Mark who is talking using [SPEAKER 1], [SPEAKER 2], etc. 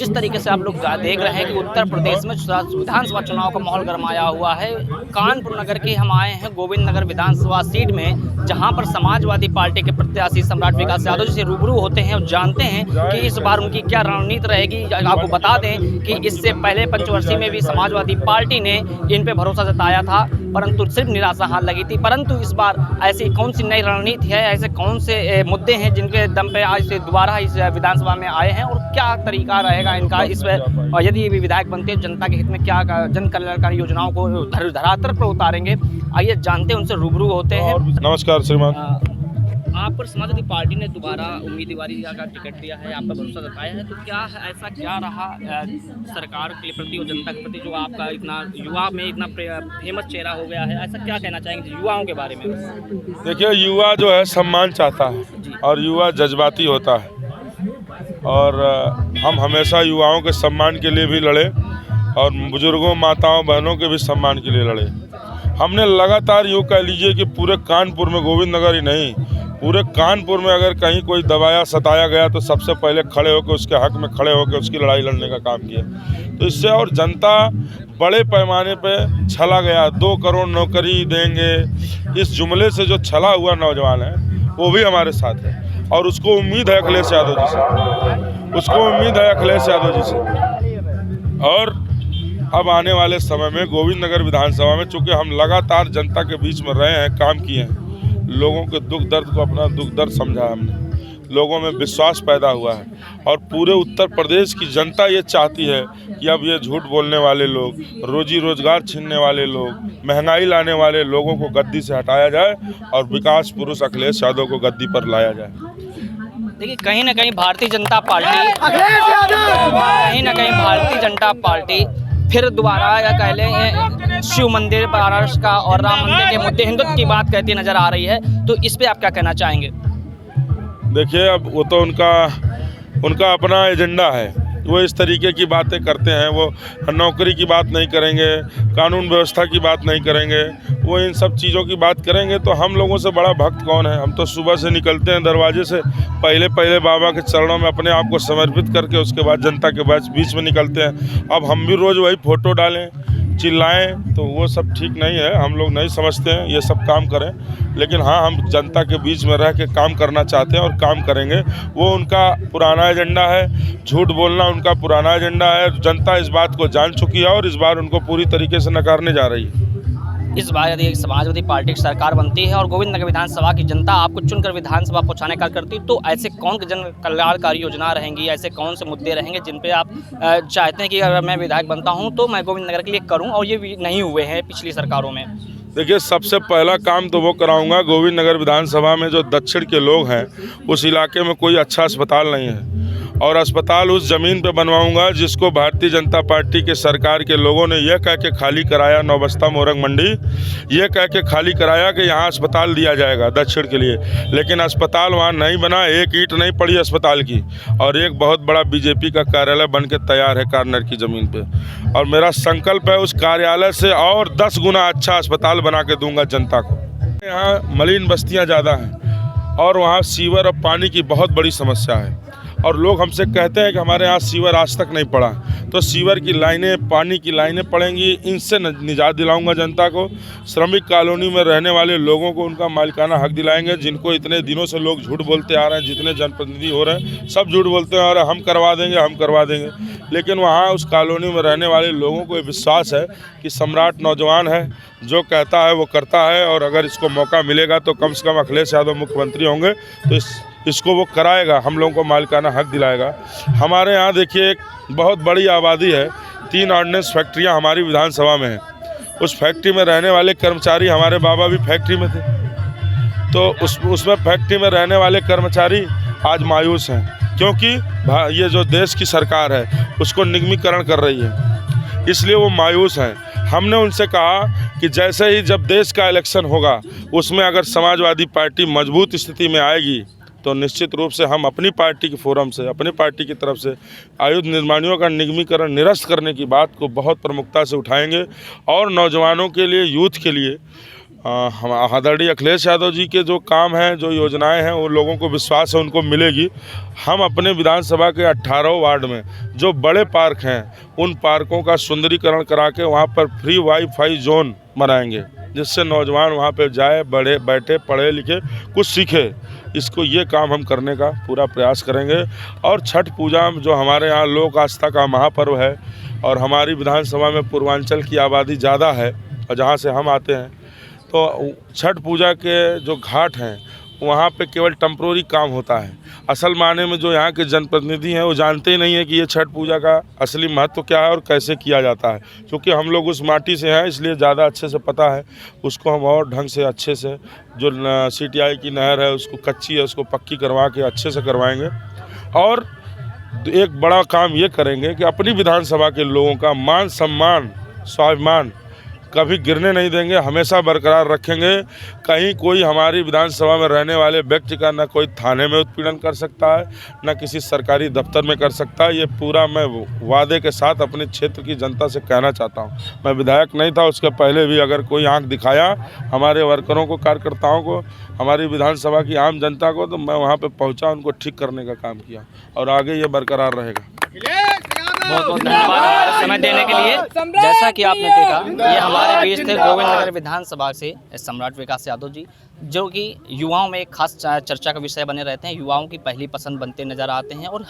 [SPEAKER 1] जिस तरीके से आप लोग देख रहे हैं कि उत्तर प्रदेश में विधानसभा चुनाव का माहौल गरमाया हुआ है। कानपुर नगर के हम आए हैं गोविंद नगर विधानसभा सीट में, जहां पर समाजवादी पार्टी के प्रत्याशी सम्राट विकास यादव जी से रूबरू होते हैं और जानते हैं कि इस बार उनकी क्या रणनीति रहेगी। आपको बता दें कि इससे पहले पंचवर्षीय में भी समाजवादी पार्टी ने इन पे भरोसा जताया था, परंतु सिर्फ निराशा हाथ लगी थी। परंतु इस बार ऐसी कौन सी नई रणनीति है, ऐसे कौन से मुद्दे हैं जिनके दम पे आज से दोबारा इस विधानसभा में आए हैं और क्या तरीका रहेगा इनका इस पर, यदि ये भी विधायक बनते हैं जनता के हित में क्या जन कल्याणकारी योजनाओं को धरातल पर उतारेंगे। आइए जानते हैं, उनसे रूबरू होते हैं।
[SPEAKER 2] नमस्कार श्रीमान।
[SPEAKER 1] आप पर समाजवादी पार्टी ने दोबारा उम्मीदवारी का टिकट दिया है, आप पर भरोसा जताया है, तो क्या ऐसा क्या रहा सरकार के प्रति और जनता के प्रति जो आपका इतना युवा में इतना फेमस चेहरा हो गया है, ऐसा क्या कहना चाहेंगे युवाओं के बारे में?
[SPEAKER 2] देखिए, युवा जो है सम्मान चाहता है और युवा जज्बाती होता है और हम हमेशा युवाओं के सम्मान के लिए भी लड़े और बुजुर्गों, माताओं, बहनों के भी सम्मान के लिए लड़े। हमने लगातार यूँ कह लीजिए कि पूरे कानपुर में, गोविंद नगर ही नहीं, पूरे कानपुर में अगर कहीं कोई दबाया सताया गया तो सबसे पहले खड़े होकर उसके हक में खड़े होकर उसकी लड़ाई लड़ने का काम किया। तो इससे और जनता बड़े पैमाने पे छला गया। 2 करोड़ नौकरी देंगे, इस जुमले से जो छला हुआ नौजवान है वो भी हमारे साथ है और उसको उम्मीद है अखिलेश यादव जी से, और अब आने वाले समय में गोविंद नगर विधानसभा में, चूँकि हम लगातार जनता के बीच में रहे हैं, काम किए हैं, लोगों के दुख दर्द को अपना दुख दर्द समझा हमने, लोगों में विश्वास पैदा हुआ है और पूरे उत्तर प्रदेश की जनता ये चाहती है कि अब ये झूठ बोलने वाले लोग, रोजी रोजगार छीनने वाले लोग, महंगाई लाने वाले लोगों को गद्दी से हटाया जाए और विकास पुरुष अखिलेश यादव को गद्दी पर लाया जाए।
[SPEAKER 1] देखिए, कहीं ना कहीं भारतीय जनता पार्टी फिर दोबारा या कह लें शिव मंदिर बनारस का और राम मंदिर के मुद्दे, हिंदुत्व की बात कहती नजर आ रही है, तो इस पे आप क्या कहना चाहेंगे?
[SPEAKER 2] देखिए, अब वो तो उनका अपना एजेंडा है, वो इस तरीके की बातें करते हैं। वो नौकरी की बात नहीं करेंगे, कानून व्यवस्था की बात नहीं करेंगे, वो इन सब चीज़ों की बात करेंगे तो हम लोगों से बड़ा भक्त कौन है? हम तो सुबह से निकलते हैं दरवाजे से, पहले बाबा के चरणों में अपने आप को समर्पित करके उसके बाद जनता के बीच में निकलते हैं। अब हम भी रोज़ वही फ़ोटो डालें, चिल्लाएं, तो वो सब ठीक नहीं है। हम लोग नहीं समझते हैं ये सब काम करें, लेकिन हाँ, हम जनता के बीच में रह के काम करना चाहते हैं और काम करेंगे। वो उनका पुराना एजेंडा है, झूठ बोलना उनका पुराना एजेंडा है। जनता इस बात को जान चुकी है और इस बार उनको पूरी तरीके से नकारने जा रही है।
[SPEAKER 1] इस बार यदि समाजवादी पार्टी की सरकार बनती है और गोविंद नगर विधानसभा की जनता आपको चुनकर विधानसभा पहुंचाने का करती, तो ऐसे कौन जन कल्याणकारी योजना रहेंगी, ऐसे कौन से मुद्दे रहेंगे जिन पे आप चाहते हैं कि अगर मैं विधायक बनता हूं तो मैं गोविंद नगर के लिए करूं और ये भी नहीं हुए हैं पिछली सरकारों में?
[SPEAKER 2] देखिए, सबसे पहला काम तो वो कराऊंगा, गोविंद नगर विधानसभा में जो दक्षिण के लोग हैं उस इलाके में कोई अच्छा अस्पताल नहीं है और अस्पताल उस ज़मीन पे बनवाऊंगा जिसको भारतीय जनता पार्टी के सरकार के लोगों ने यह कह के खाली कराया, नौबस्ता मोरंग मंडी, ये कह के खाली कराया कि यहाँ अस्पताल दिया जाएगा दक्षिण के लिए, लेकिन अस्पताल वहाँ नहीं बना। एक ईंट नहीं पड़ी अस्पताल की और एक बहुत बड़ा बीजेपी का कार्यालय बन के तैयार है कार्नर की ज़मीन पर, और मेरा संकल्प है उस कार्यालय से और 10 गुना अच्छा अस्पताल बना के दूंगा जनता को। यहाँ मलिन बस्तियाँ ज़्यादा हैं और वहाँ सीवर और पानी की बहुत बड़ी समस्या है और लोग हमसे कहते हैं कि हमारे यहाँ सीवर आज तक नहीं पड़ा, तो सीवर की लाइनें, पानी की लाइनें पड़ेंगी। इनसे निजात दिलाऊंगा जनता को। श्रमिक कॉलोनी में रहने वाले लोगों को उनका मालिकाना हक दिलाएंगे, जिनको इतने दिनों से लोग झूठ बोलते आ रहे हैं, जितने जनप्रतिनिधि हो रहे हैं सब झूठ बोलते हैं और हम करवा देंगे, लेकिन वहाँ उस कॉलोनी में रहने वाले लोगों को विश्वास है कि सम्राट नौजवान है, जो कहता है वो करता है और अगर इसको मौका मिलेगा तो कम से कम अखिलेश यादव मुख्यमंत्री होंगे तो इसको वो कराएगा, हम लोगों को मालिकाना हक दिलाएगा। हमारे यहाँ देखिए एक बहुत बड़ी आबादी है, 3 ऑर्डिनेंस फैक्ट्रियाँ हमारी विधानसभा में हैं। उस फैक्ट्री में रहने वाले कर्मचारी, हमारे बाबा भी फैक्ट्री में थे, तो उसमें फैक्ट्री में रहने वाले कर्मचारी आज मायूस हैं क्योंकि ये जो देश की सरकार है उसको निगमीकरण कर रही है, इसलिए वो मायूस हैं। हमने उनसे कहा कि जैसे ही जब देश का इलेक्शन होगा उसमें अगर समाजवादी पार्टी मजबूत स्थिति में आएगी तो निश्चित रूप से हम अपनी पार्टी के फोरम से, अपनी पार्टी की तरफ से आयुध निर्माणियों का निगमीकरण निरस्त करने की बात को बहुत प्रमुखता से उठाएंगे और नौजवानों के लिए, यूथ के लिए हम आदरणीय अखिलेश यादव जी के जो काम हैं, जो योजनाएं हैं, वो लोगों को विश्वास है उनको मिलेगी। हम अपने विधानसभा के 18 वार्ड में जो बड़े पार्क हैं, उन पार्कों का सुंदरीकरण करा के वहाँ पर फ्री वाईफाई जोन बनाएंगे, जिससे नौजवान वहाँ पे जाए, बैठे, पढ़े लिखे, कुछ सीखे। इसको ये काम हम करने का पूरा प्रयास करेंगे। और छठ पूजा जो हमारे यहाँ लोक आस्था का महापर्व है, और हमारी विधानसभा में पूर्वांचल की आबादी ज़्यादा है और जहाँ से हम आते हैं, तो छठ पूजा के जो घाट हैं वहाँ पे केवल टेम्प्रोरी काम होता है। असल मायने में जो यहाँ के जनप्रतिनिधि हैं वो जानते ही नहीं है कि ये छठ पूजा का असली महत्व क्या है और कैसे किया जाता है। क्योंकि हम लोग उस माटी से हैं, इसलिए ज़्यादा अच्छे से पता है। उसको हम और ढंग से अच्छे से, जो CTI की नहर है उसको कच्ची है, उसको पक्की करवा के अच्छे से करवाएंगे। और एक बड़ा काम ये करेंगे कि अपनी विधानसभा के लोगों का मान सम्मान, स्वाभिमान कभी गिरने नहीं देंगे, हमेशा बरकरार रखेंगे। कहीं कोई हमारी विधानसभा में रहने वाले व्यक्ति का न कोई थाने में उत्पीड़न कर सकता है, न किसी सरकारी दफ्तर में कर सकता है। ये पूरा मैं वादे के साथ अपने क्षेत्र की जनता से कहना चाहता हूँ। मैं विधायक नहीं था, उसके पहले भी अगर कोई आंख दिखाया हमारे वर्करों को, कार्यकर्ताओं को, हमारी विधानसभा की आम जनता को, तो मैं वहाँ पर पहुँचा, उनको ठीक करने का काम किया और आगे ये बरकरार रहेगा।
[SPEAKER 1] बहुत बहुत धन्यवाद हमारा समय देने के लिए। जैसा कि आपने देखा, ये हमारे बीच थे गोविंद नगर विधानसभा से सम्राट विकास यादव जी, जो कि युवाओं में एक खास चर्चा का विषय बने रहते हैं, युवाओं की पहली पसंद बनते नजर आते हैं और